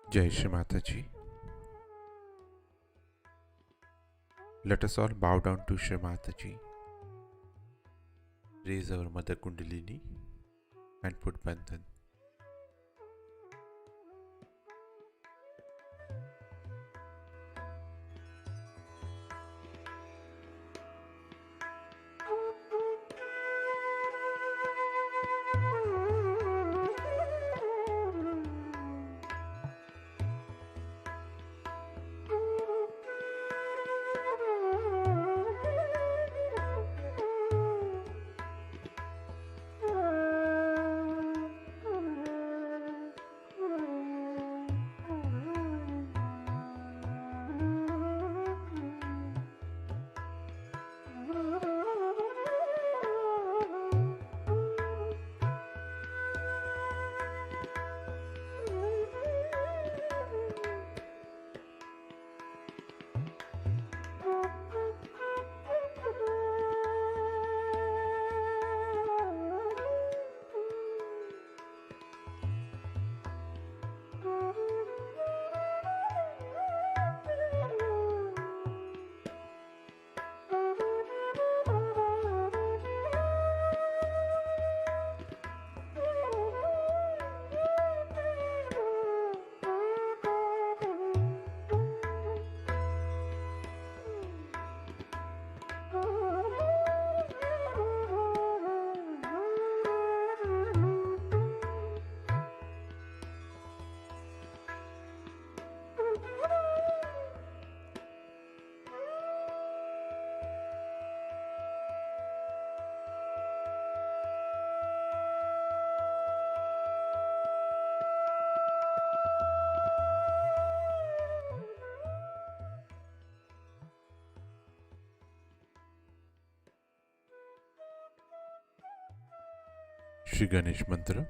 Jai Shri Mataji. Let us all bow down to Shri Mataji, raise our Mother Kundalini and put Bandhan. Shri Ganesh Mantra.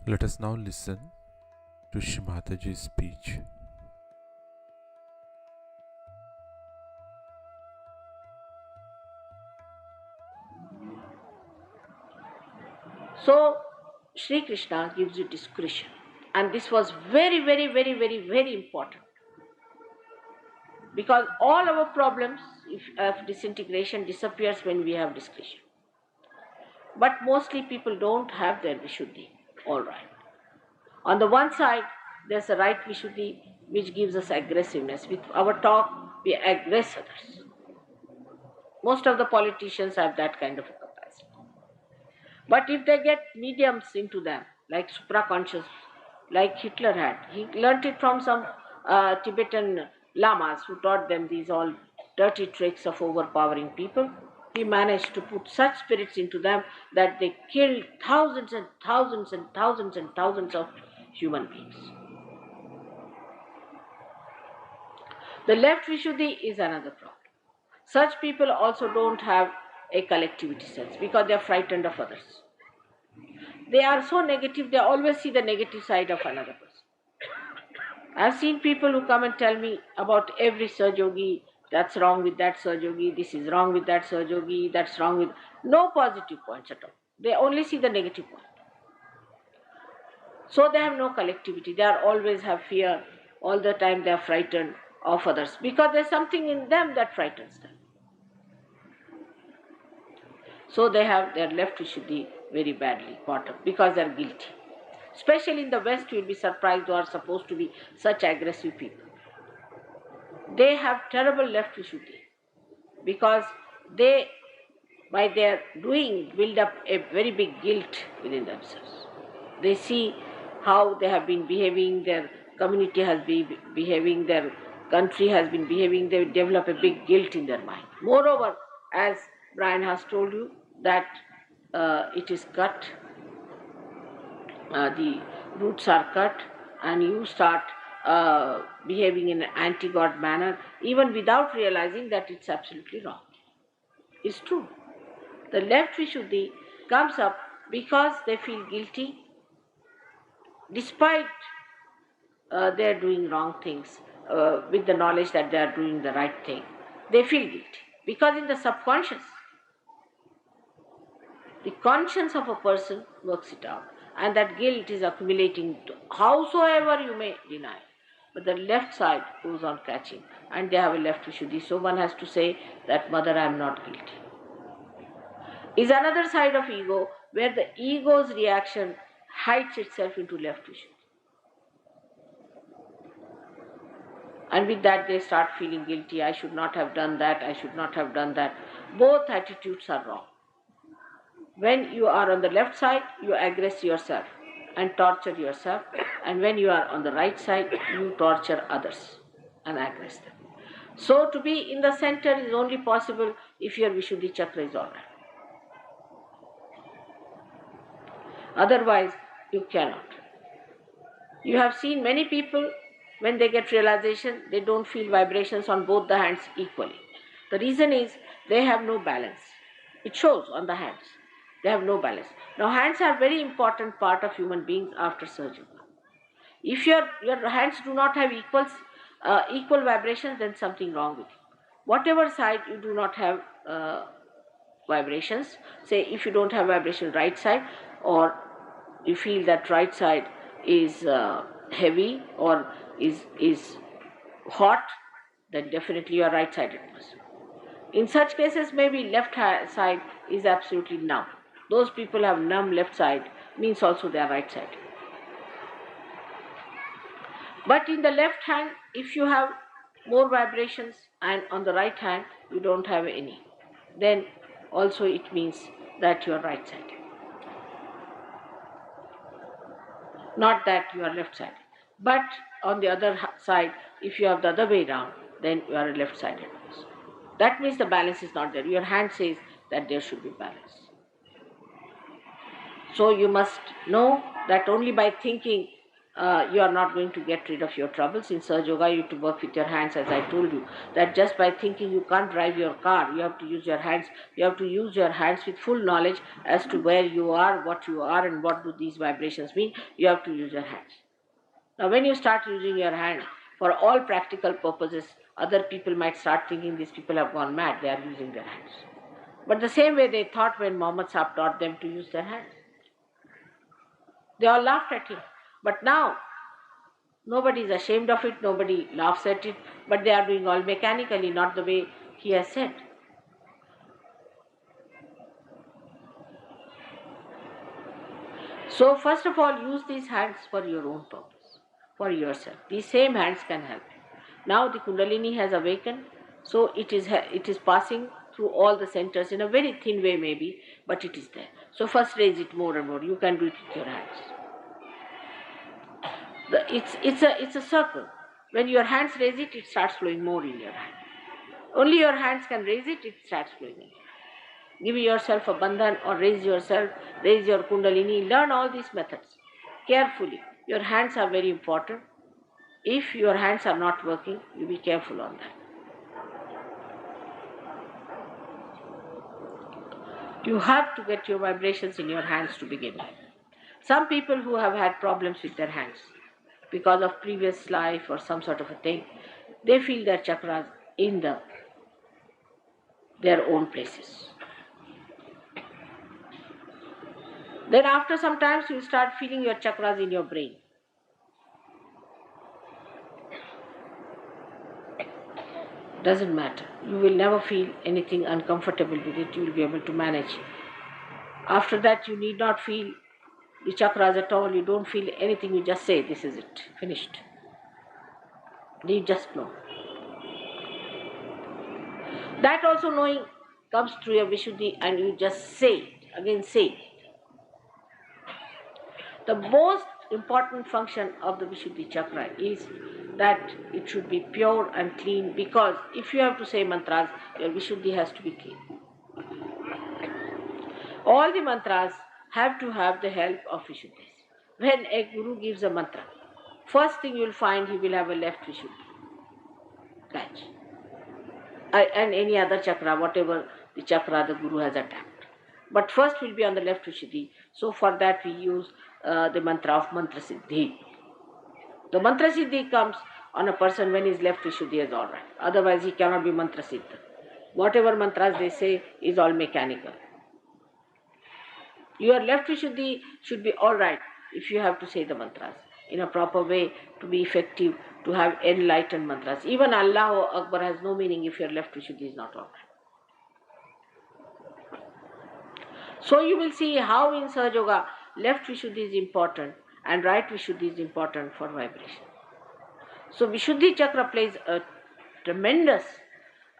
Let us now listen to Shri Mataji's speech. So, Sri Krishna gives you discretion. And this was very, very, very, very, very important. Because all our problems of disintegration disappears when we have discretion. But mostly people don't have their Vishuddhi. Alright. On the one side, there's a right Vishuddhi which gives us aggressiveness. With our talk, we aggress others. Most of the politicians have that kind of a capacity. But if they get mediums into them, like supraconscious, like Hitler had, he learnt it from some Tibetan lamas who taught them these all dirty tricks of overpowering people. He managed to put such spirits into them that they killed thousands and thousands and thousands and thousands of human beings. The left Vishuddhi is another problem. Such people also don't have a collectivity sense because they are frightened of others. They are so negative, they always see the negative side of another person. I have seen people who come and tell me about every Saj Yogi, that's wrong with that Saj Yogi, this is wrong with that Saj Yogi, that's wrong with... No positive points at all. They only see the negative point. So they have no collectivity. They are always have fear. All the time they are frightened of others because there's something in them that frightens them. So they have their left Vishuddhi very badly caught up because they are guilty. Especially in the West, you will be surprised who are supposed to be such aggressive people. They have terrible left Vishuddhi because they, by their doing, build up a very big guilt within themselves. They see how they have been behaving, their community has been behaving, their country has been behaving, they develop a big guilt in their mind. Moreover, as Brian has told you, that it is cut, the roots are cut, and you start behaving in an anti-God manner, even without realizing that it's absolutely wrong. It's true. The left Vishuddhi comes up because they feel guilty, despite they are doing wrong things, with the knowledge that they are doing the right thing. They feel guilty because in the subconscious, the conscience of a person works it out, and that guilt is accumulating howsoever you may deny. But the left side goes on catching, and they have a left Vishuddhi. So one has to say that, Mother, I am not guilty. Is another side of ego where the ego's reaction hides itself into left Vishuddhi. And with that they start feeling guilty. I should not have done that, I should not have done that. Both attitudes are wrong. When you are on the left side, you aggress yourself and torture yourself. And when you are on the right side, you torture others and aggress them. So to be in the center is only possible if your Vishuddhi chakra is alright. Otherwise, you cannot. You have seen many people, when they get realization, they don't feel vibrations on both the hands equally. The reason is they have no balance. It shows on the hands. They have no balance. Now, hands are very important part of human beings after surgery. If your hands do not have equal vibrations, then something wrong with you. Whatever side you do not have vibrations, say if you don't have vibration right side, or you feel that right side is heavy or is hot, then definitely you are right-sided person. In such cases, maybe side is absolutely numb. Those people have numb left side, means also they are right-sided. But in the left hand, if you have more vibrations and on the right hand you don't have any, then also it means that you are right-sided. Not that you are left-sided. But on the other side, if you have the other way around, then you are a left-sided person. That means the balance is not there. Your hand says that there should be balance. So you must know that only by thinking you are not going to get rid of your troubles. In Sahaja Yoga, you have to work with your hands, as I told you. That just by thinking you can't drive your car, you have to use your hands. You have to use your hands with full knowledge as to where you are, and what do these vibrations mean. You have to use your hands. Now, when you start using your hand for all practical purposes, other people might start thinking these people have gone mad, they are using their hands. But the same way they thought when Muhammad Sahib taught them to use their hands. They all laughed at him. But now, nobody is ashamed of it, nobody laughs at it, but they are doing all mechanically, not the way he has said. So, first of all, use these hands for your own purpose, for yourself. These same hands can help you. Now the Kundalini has awakened, so it is passing through all the centers in a very thin way maybe, but it is there. So first raise it more and more. You can do it with your hands. It's a circle. When your hands raise it, it starts flowing more in your hand. Only your hands can raise it, it starts flowing in. Give yourself a bandhan or raise your Kundalini. Learn all these methods carefully. Your hands are very important. If your hands are not working, you be careful on that. You have to get your vibrations in your hands to begin with. Some people who have had problems with their hands because of previous life or some sort of a thing, they feel their chakras in their own places. Then after some time, you start feeling your chakras in your brain. Doesn't matter. You will never feel anything uncomfortable with it. You will be able to manage. After that, you need not feel the chakras at all. You don't feel anything. You just say, this is it. Finished. You just know. That also knowing comes through your Vishuddhi, and you just say it. Again, say it. The most important function of the Vishuddhi chakra is that it should be pure and clean, because if you have to say mantras, your Vishuddhi has to be clean. All the mantras have to have the help of Vishuddhis. When a guru gives a mantra, first thing you will find he will have a left Vishuddhi patch. And any other chakra, whatever the chakra the guru has attacked. But first will be on the left Vishuddhi. So for that we use the mantra of Mantra Siddhi. The Mantra Siddhi comes on a person when his left Vishuddhi is alright. Otherwise he cannot be Mantra Siddha. Whatever mantras they say is all mechanical. Your left Vishuddhi should be alright if you have to say the mantras in a proper way to be effective, to have enlightened mantras. Even Allahu Akbar has no meaning if your left Vishuddhi is not alright. So you will see how in Sahaja Yoga left Vishuddhi is important and right Vishuddhi is important for vibration. So Vishuddhi chakra plays a tremendous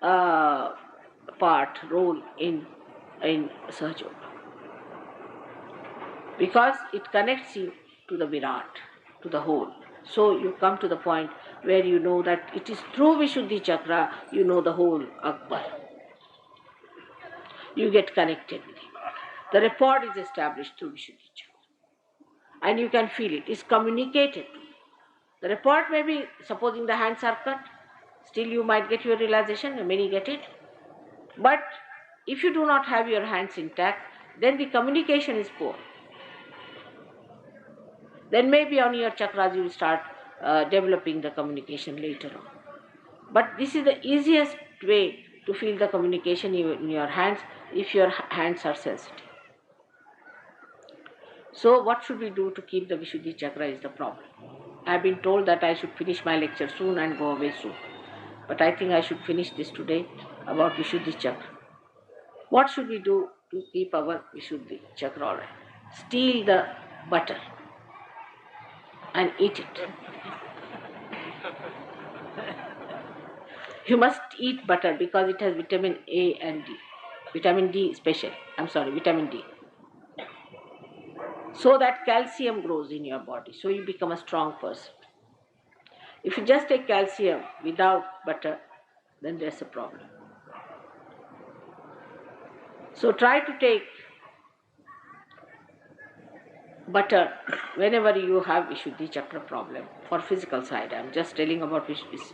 role in Sahaja Yoga, because it connects you to the Virat, to the whole. So you come to the point where you know that it is through Vishuddhi chakra you know the whole Akbar. You get connected with him. The rapport is established through Vishuddhi chakra. And you can feel it. It's communicated. The rapport may be, supposing the hands are cut, still you might get your realization, many get it. But if you do not have your hands intact, then the communication is poor. Then maybe on your chakras you will start developing the communication later on. But this is the easiest way to feel the communication in your hands if your hands are sensitive. So what should we do to keep the Vishuddhi chakra is the problem. I have been told that I should finish my lecture soon and go away soon. But I think I should finish this today about Vishuddhi chakra. What should we do to keep our Vishuddhi chakra alright? Steal the butter and eat it. You must eat butter because it has vitamin A and D. Vitamin D especially. Vitamin D. So that calcium grows in your body. So you become a strong person. If you just take calcium without butter, then there's a problem. So try to take butter whenever you have Vishuddhi chakra problem. For physical side, I'm just telling about Vishuddhi.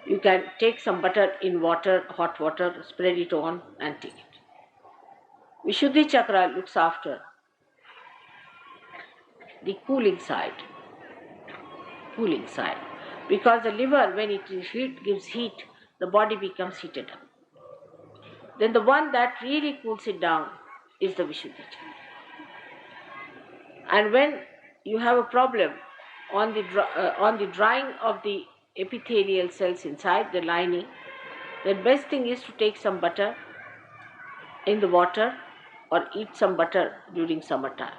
You can take some butter in water, hot water, spread it on and take it. Vishuddhi chakra looks after the cooling side. Because the liver, when it is heat, gives heat, the body becomes heated up. Then the one that really cools it down is the Vishuddhi chakra. And when you have a problem on the drying of the epithelial cells inside the lining, the best thing is to take some butter in the water or eat some butter during summertime.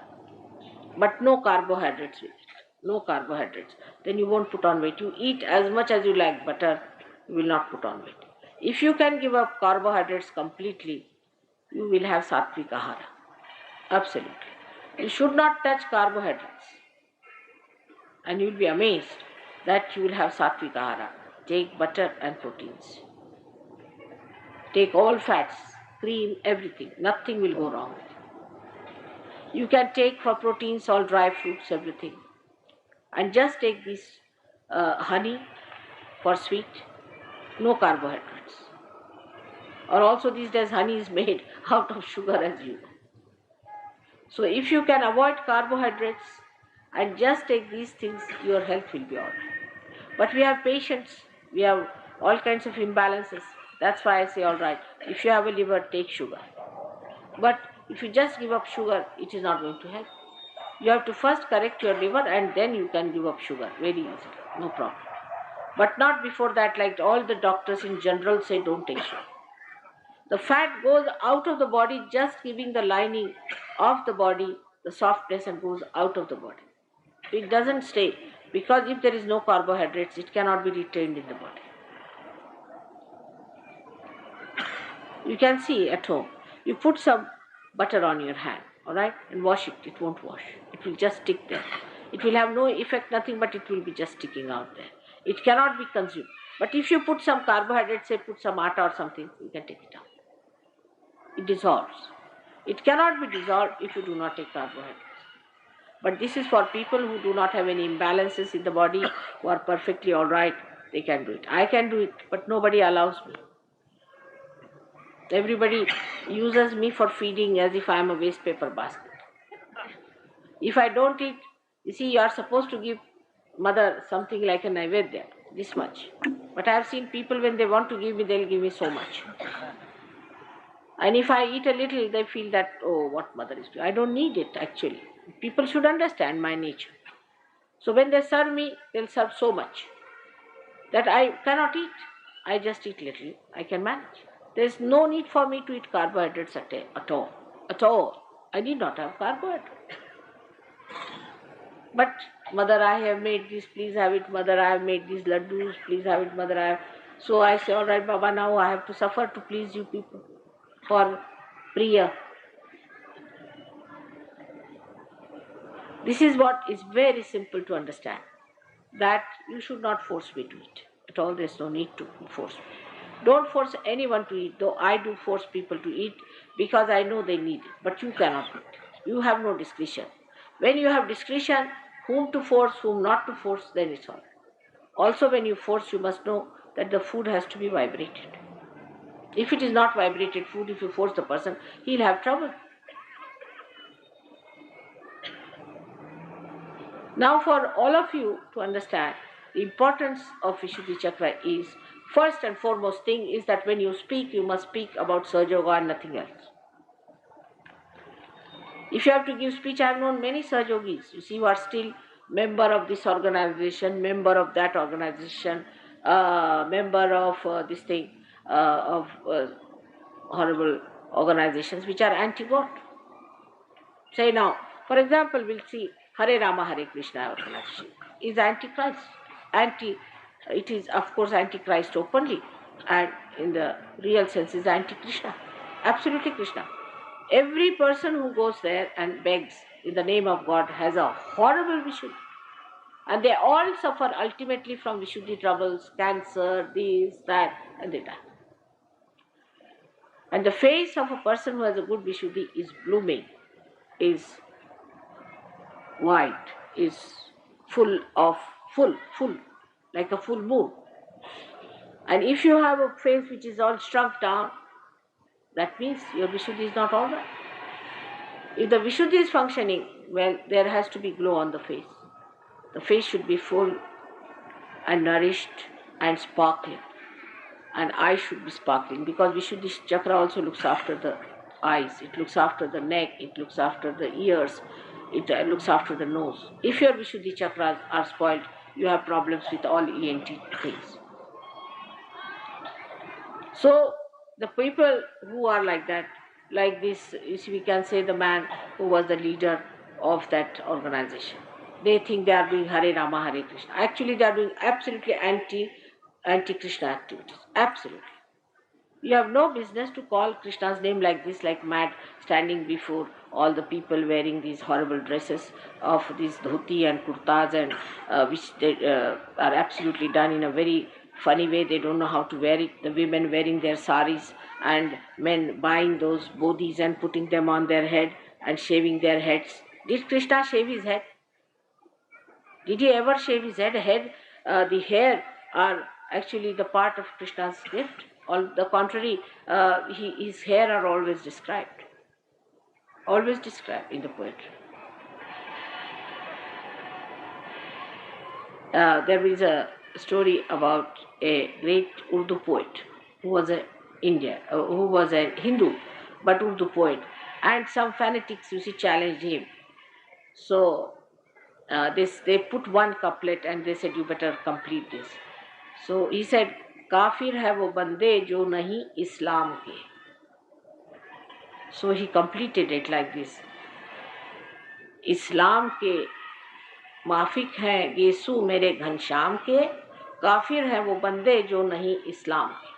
But no carbohydrates with it. No carbohydrates. Then you won't put on weight. You eat as much as you like butter, you will not put on weight. If you can give up carbohydrates completely, you will have sattvic ahara. Absolutely. You should not touch carbohydrates. And you will be amazed that you will have sattvic ahara. Take butter and proteins. Take all fats, cream, everything. Nothing will go wrong with it. You can take for proteins all dry fruits, everything. And just take this honey for sweet, no carbohydrates. Or also these days honey is made out of sugar, as you know. So if you can avoid carbohydrates and just take these things, your health will be alright. But we have patients, we have all kinds of imbalances. That's why I say, alright, if you have a liver, take sugar. But if you just give up sugar, it is not going to help. You have to first correct your liver and then you can give up sugar very easily, no problem. But not before that, like all the doctors in general say, don't take sugar. The fat goes out of the body, just giving the lining of the body the softness and goes out of the body. It doesn't stay, because if there is no carbohydrates, it cannot be retained in the body. You can see at home, you put some butter on your hand, alright, and wash it. It won't wash. It will just stick there. It will have no effect, nothing, but it will be just sticking out there. It cannot be consumed. But if you put some carbohydrates, say put some atta or something, you can take it out. It dissolves. It cannot be dissolved if you do not take carbohydrates. But this is for people who do not have any imbalances in the body, who are perfectly alright, they can do it. I can do it, but nobody allows me. Everybody uses me for feeding as if I am a waste paper basket. If I don't eat, you see, you are supposed to give mother something like a naivedya, this much. But I have seen people, when they want to give me, they'll give me so much. And if I eat a little, they feel that, oh, what mother is doing. I don't need it, actually. People should understand my nature. So when they serve me, they'll serve so much that I cannot eat. I just eat little. I can manage. There is no need for me to eat carbohydrates at all. At all. I need not have carbohydrates. But mother, I have made this, please have it. Mother, I have made these laddus, please have it. Mother, I have. So I say, all right, Baba, now I have to suffer to please you people for Priya. This is what is very simple to understand, that you should not force me to eat. At all, there is no need to force me. Don't force anyone to eat, though I do force people to eat because I know they need it. But you cannot eat. You have no discretion. When you have discretion, whom to force, whom not to force, then it's all right. Also, when you force, you must know that the food has to be vibrated. If it is not vibrated food, if you force the person, he'll have trouble. Now, for all of you to understand, the importance of Vishuddhi Chakra is, first and foremost thing is that when you speak, you must speak about Sahaja Yoga and nothing else. If you have to give speech, I have known many Sahaja Yogis, you see, who are still member of this organization, member of that organization, member of this thing, of horrible organizations which are anti-God. Say now, for example, we'll see Hare Rama, Hare Krishna organization is anti-Christ. It is of course anti-Christ openly, and in the real sense is anti-Krishna. Absolutely Krishna. Every person who goes there and begs in the name of God has a horrible Vishuddhi. And they all suffer ultimately from Vishuddhi troubles, cancer, this, that, and they die. And the face of a person who has a good Vishuddhi is blooming, is white, is full, like a full moon. And if you have a face which is all shrunk down, that means your Vishuddhi is not all right. If the Vishuddhi is functioning, well, there has to be glow on the face. The face should be full and nourished and sparkling. And eyes should be sparkling, because Vishuddhi Chakra also looks after the eyes, it looks after the neck, it looks after the ears, it looks after the nose. If your Vishuddhi Chakras are spoiled, you have problems with all ENT things. So the people who are like that, like this, we can say the man who was the leader of that organization, they think they are doing Hare Rama, Hare Krishna. Actually, they are doing absolutely anti-Krishna activities. Absolutely. You have no business to call Krishna's name like this, like mad, standing before all the people wearing these horrible dresses of these dhoti and kurtas, and which they are absolutely done in a very funny way. They don't know how to wear it. The women wearing their saris, and men buying those bodhis and putting them on their head and shaving their heads. Did Krishna shave his head? Did he ever shave his head? The hair are actually the part of Krishna's gift. On the contrary, his hair are always described in the poetry. There is a story about a great Urdu poet who was a Hindu, but Urdu poet, and some fanatics, you see, challenged him. So they put one couplet and they said, you better complete this. So he said, काफिर है वो बंदे जो नहीं इस्लाम के. So he completed it like this. इस्लाम के माफिक हैं येसु मेरे घनश्याम के, काफिर है वो बंदे जो नहीं इस्लाम के.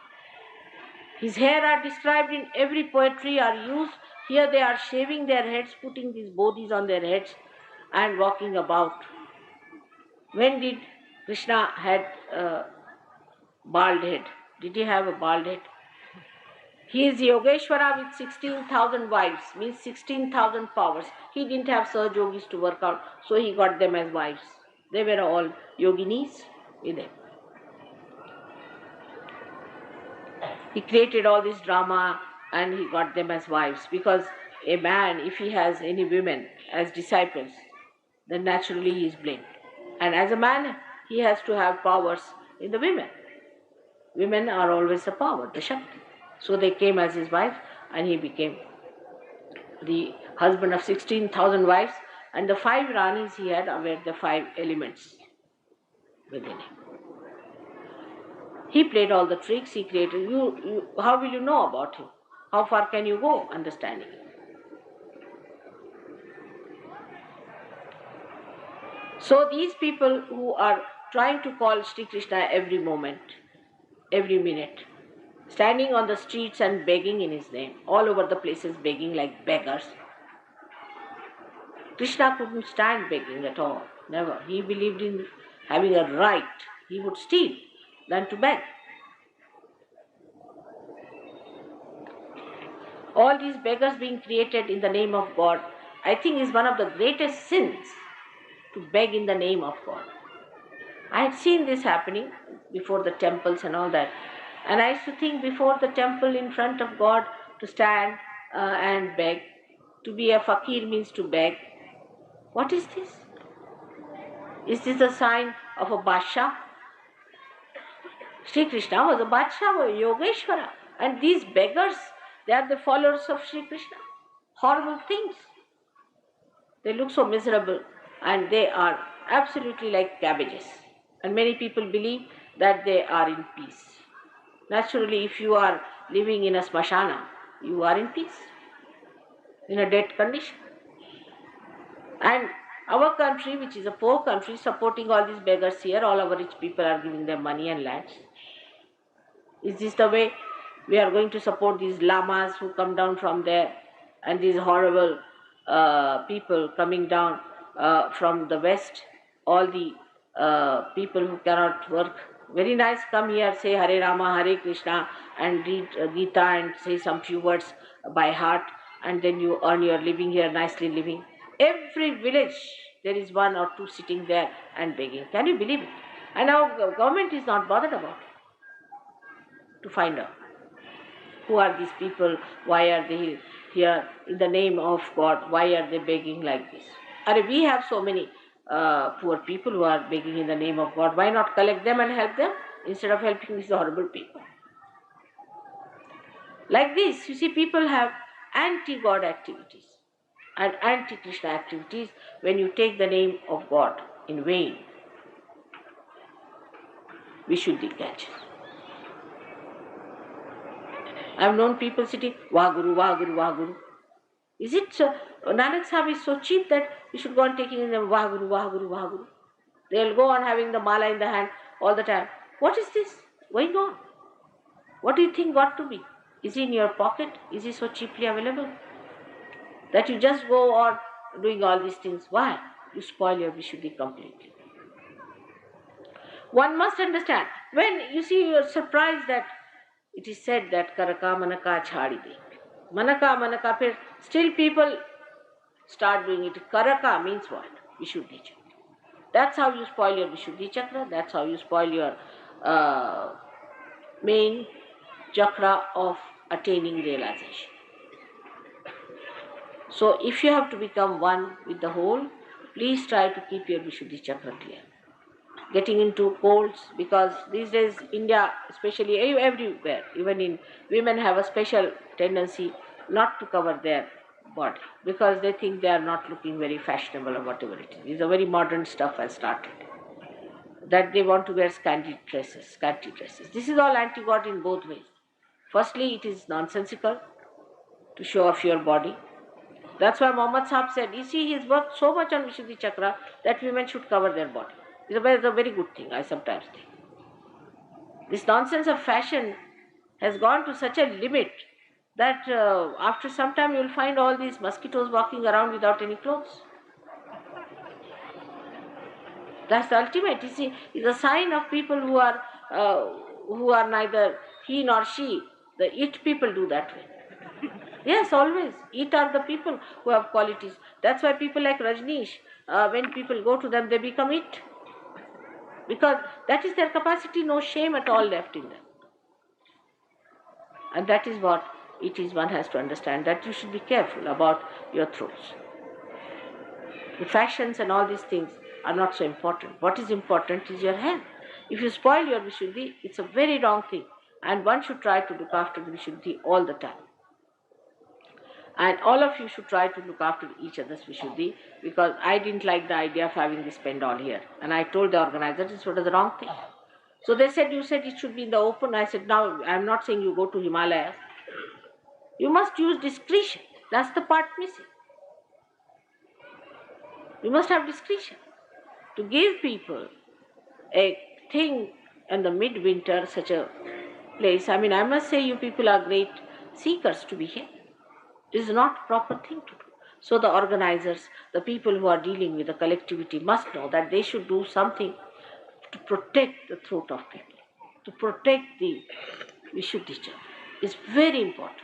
His hair are described in every poetry, are used. Here they are shaving their heads, putting these bodhis on their heads and walking about. When did Krishna had bald head? Did he have a bald head? He is Yogeshwara with 16,000 wives, means 16,000 powers. He didn't have Sahaja Yogis to work out, so he got them as wives. They were all yoginis with him. He created all this drama and he got them as wives, because a man, if he has any women as disciples, then naturally he is blamed. And as a man, he has to have powers in the women. Women are always the power, the Shakti. So they came as his wives, and he became the husband of 16,000 wives, and the 5 Ranis he had were the 5 elements within him. He played all the tricks, he created. How will you know about him? How far can you go understanding him? So these people who are trying to call Sri Krishna every moment, every minute, standing on the streets and begging in his name, all over the places begging like beggars. Krishna couldn't stand begging at all, never. He believed in having a right. He would steal than to beg. All these beggars being created in the name of God, I think is one of the greatest sins, to beg in the name of God. I had seen this happening before the temples and all that. And I used to think, before the temple in front of God, to stand and beg. To be a fakir means to beg. What is this? Is this a sign of a Badshah? Sri Krishna was a Badshah, a Yogeshwara. And these beggars, they are the followers of Sri Krishna. Horrible things. They look so miserable and they are absolutely like cabbages. And many people believe that they are in peace. Naturally, if you are living in a smashana, you are in peace, in a dead condition. And our country, which is a poor country, supporting all these beggars here, all our rich people are giving them money and lands. Is this the way we are going to support these lamas who come down from there and these horrible people coming down from the west, all the people who cannot work? Very nice, come here, say Hare Rama, Hare Krishna and read Gita and say some few words by heart, and then you earn your living here, nicely living. Every village there is one or two sitting there and begging. Can you believe it? And our government is not bothered about it, to find out who are these people, why are they here in the name of God, why are they begging like this? We have so many poor people who are begging in the name of God. Why not collect them and help them instead of helping these horrible people? Like this, you see, people have anti-God activities and anti-Krishna activities when you take the name of God in vain. Vishuddhi catches. I have known people sitting, Vahguru, Vahguru, Vahguru. Is it so? Nanak Sahib is so cheap that you should go on taking in them Vahguru, Vahguru, Vahguru. They'll go on having the mala in the hand all the time. What is this going on? What do you think God to be? Is he in your pocket? Is he so cheaply available that you just go on doing all these things? Why? You spoil your Vishuddhi completely. One must understand. When you see, you are surprised that it is said that Karaka Manaka Chhadi De. Manaka Manaka, still people start doing it. Karaka means what? Vishuddhi Chakra. That's how you spoil your Vishuddhi Chakra. That's how you spoil your main chakra of attaining realization. So if you have to become one with the whole, please try to keep your Vishuddhi Chakra clear. Getting into colds, because these days India, especially everywhere, even in women have a special tendency not to cover their body because they think they are not looking very fashionable or whatever it is. These are very modern stuff has started. That they want to wear scanty dresses. This is all anti-God in both ways. Firstly, it is nonsensical to show off your body. That's why Muhammad Sahib said, you see, he's worked so much on Vishuddhi Chakra that women should cover their body. It's a very good thing, I sometimes think. This nonsense of fashion has gone to such a limit that after some time you will find all these mosquitoes walking around without any clothes. That's the ultimate. You see, it's a sign of people who are neither he nor she. The it people do that way. Yes, always. It are the people who have qualities. That's why people like Rajneesh, when people go to them, they become it. Because that is their capacity, no shame at all left in them. And that is what it is, one has to understand, that you should be careful about your throats. The fashions and all these things are not so important. What is important is your health. If you spoil your Vishuddhi, it's a very wrong thing. And one should try to look after the Vishuddhi all the time. And all of you should try to look after each other's Vishuddhi, because I didn't like the idea of having this pendant here. And I told the organizers this was the wrong thing. So they said, you said it should be in the open. I said, now I'm not saying you go to Himalayas. You must use discretion. That's the part missing. You must have discretion. To give people a thing in the midwinter, such a place, I mean, I must say you people are great seekers to be here. It is not a proper thing to do. So the organizers, the people who are dealing with the collectivity must know that they should do something to protect the throat of people, to protect the Vishuddhi Chakra. It's very important.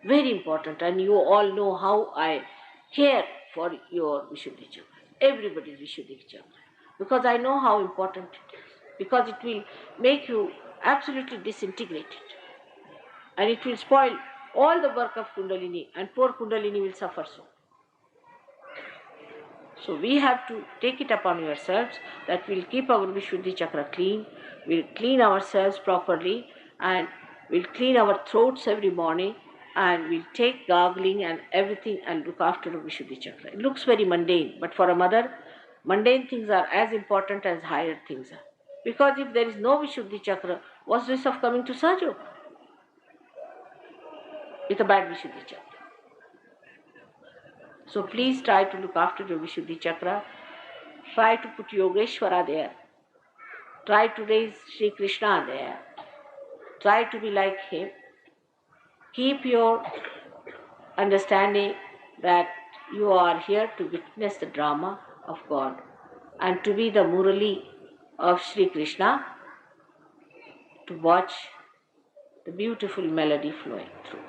Very important. And you all know how I care for your Vishuddhi Chakra, everybody's Vishuddhi Chakra, because I know how important it is. Because it will make you absolutely disintegrated. And it will spoil all the work of Kundalini, and poor Kundalini will suffer so. So we have to take it upon ourselves that we'll keep our Vishuddhi chakra clean, we'll clean ourselves properly, and we'll clean our throats every morning, and we'll take gargling and everything and look after the Vishuddhi chakra. It looks very mundane, but for a mother, mundane things are as important as higher things are. Because if there is no Vishuddhi chakra, what's the risk of coming to Sajo with a bad Vishuddhi chakra? So please try to look after your Vishuddhi chakra. Try to put Yogeshwara there. Try to raise Sri Krishna there. Try to be like him. Keep your understanding that you are here to witness the drama of God and to be the Murali of Sri Krishna, to watch the beautiful melody flowing through.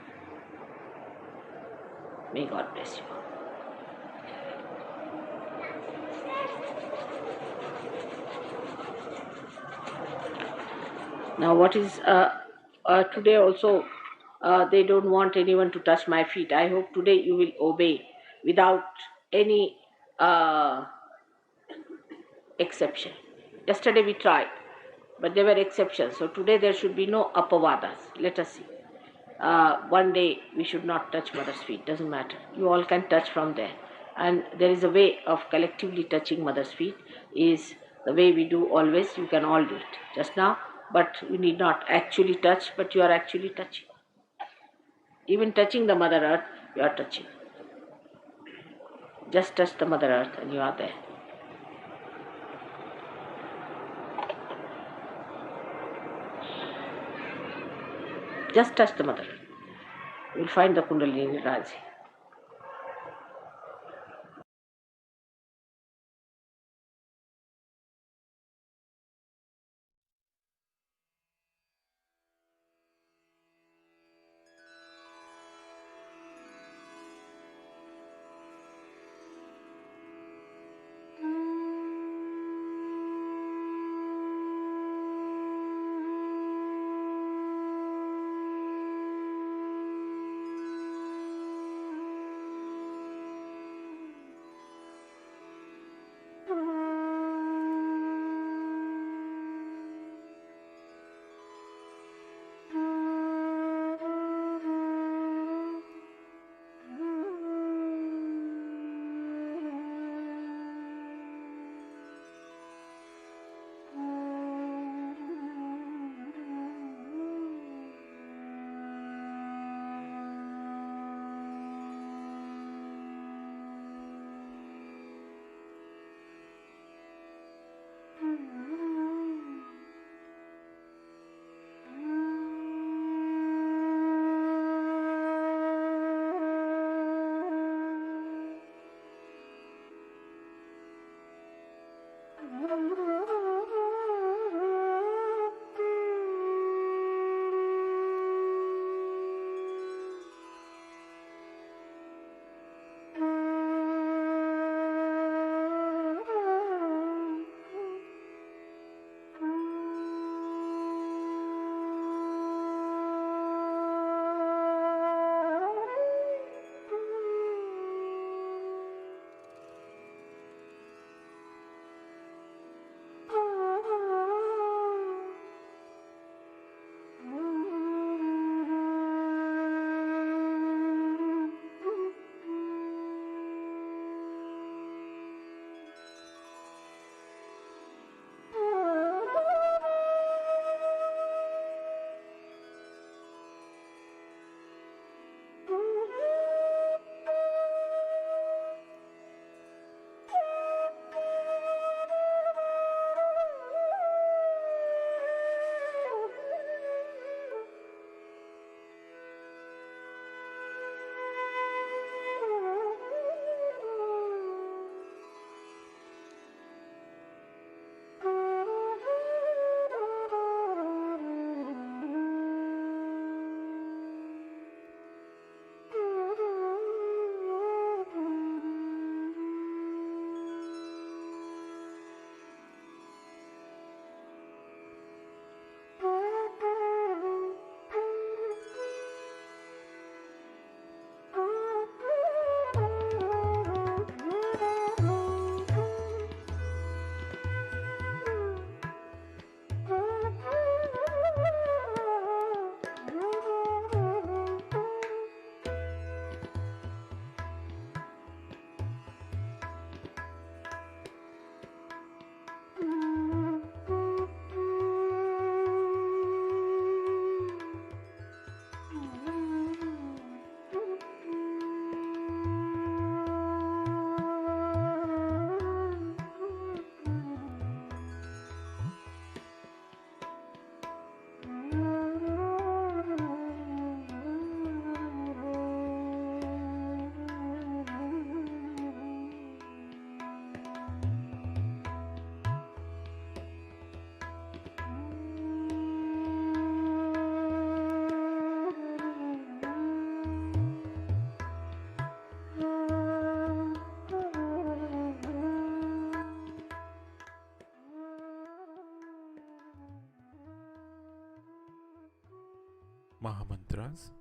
May God bless you. Now, what is today also, they don't want anyone to touch my feet. I hope today you will obey without any exception. Yesterday we tried, but there were exceptions. So today there should be no apavadas. Let us see. One day we should not touch mother's feet. Doesn't matter. You all can touch from there. And there is a way of collectively touching mother's feet. Is the way we do always. You can all do it just now. But you need not actually touch, but you are actually touching. Even touching the Mother Earth, you are touching. Just touch the Mother Earth and you are there. Just touch the Mother Earth. You will find the Kundalini rising. Mahamantras.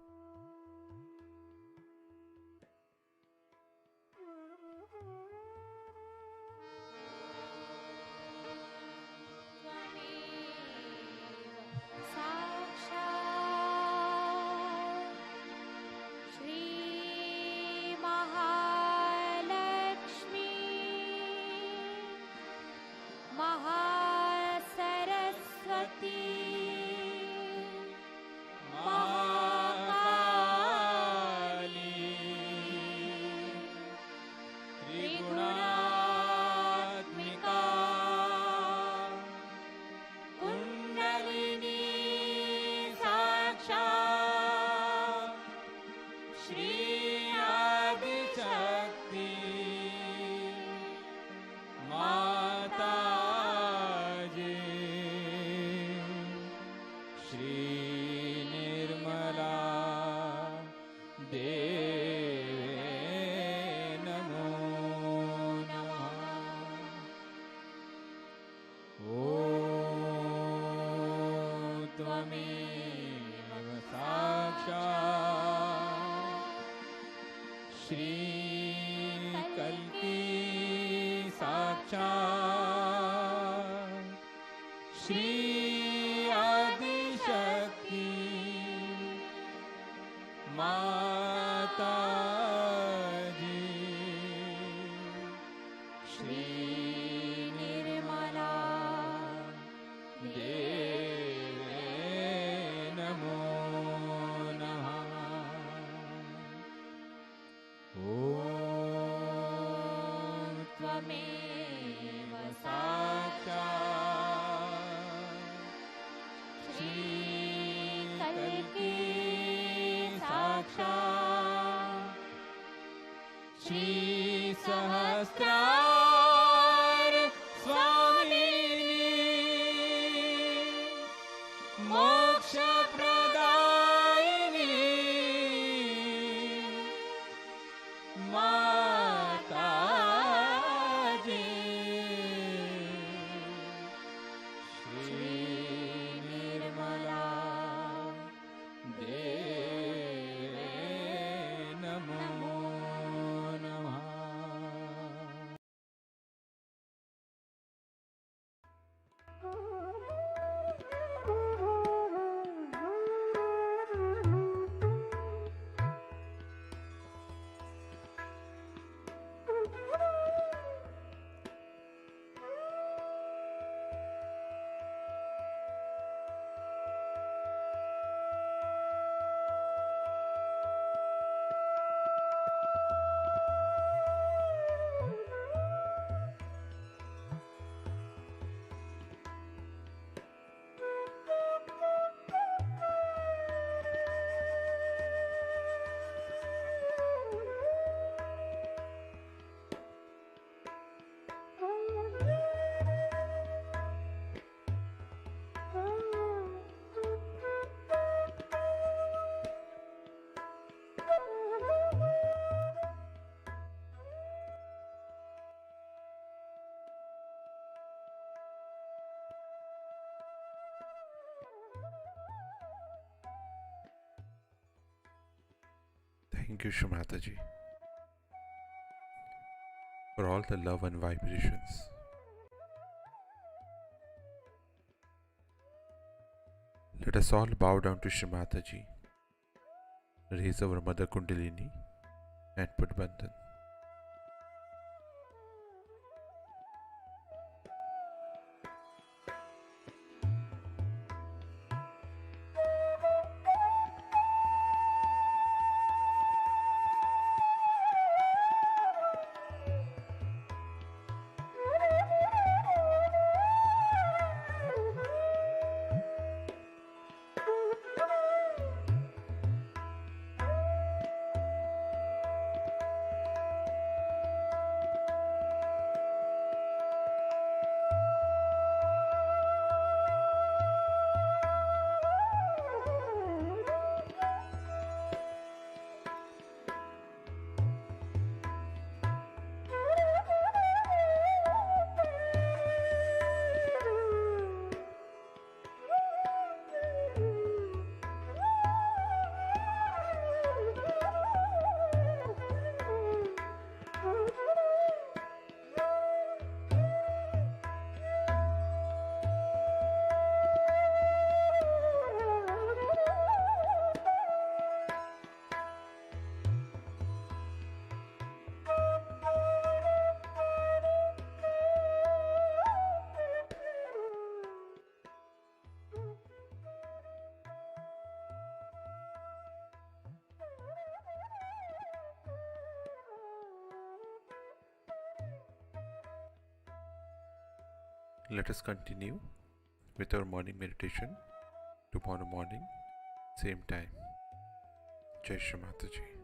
Thank you, Shrimataji, for all the love and vibrations. Let us all bow down to Shrimataji, raise our Mother Kundalini, and put Bandhan. Let us continue with our morning meditation tomorrow morning, same time. Jai Shri Mataji.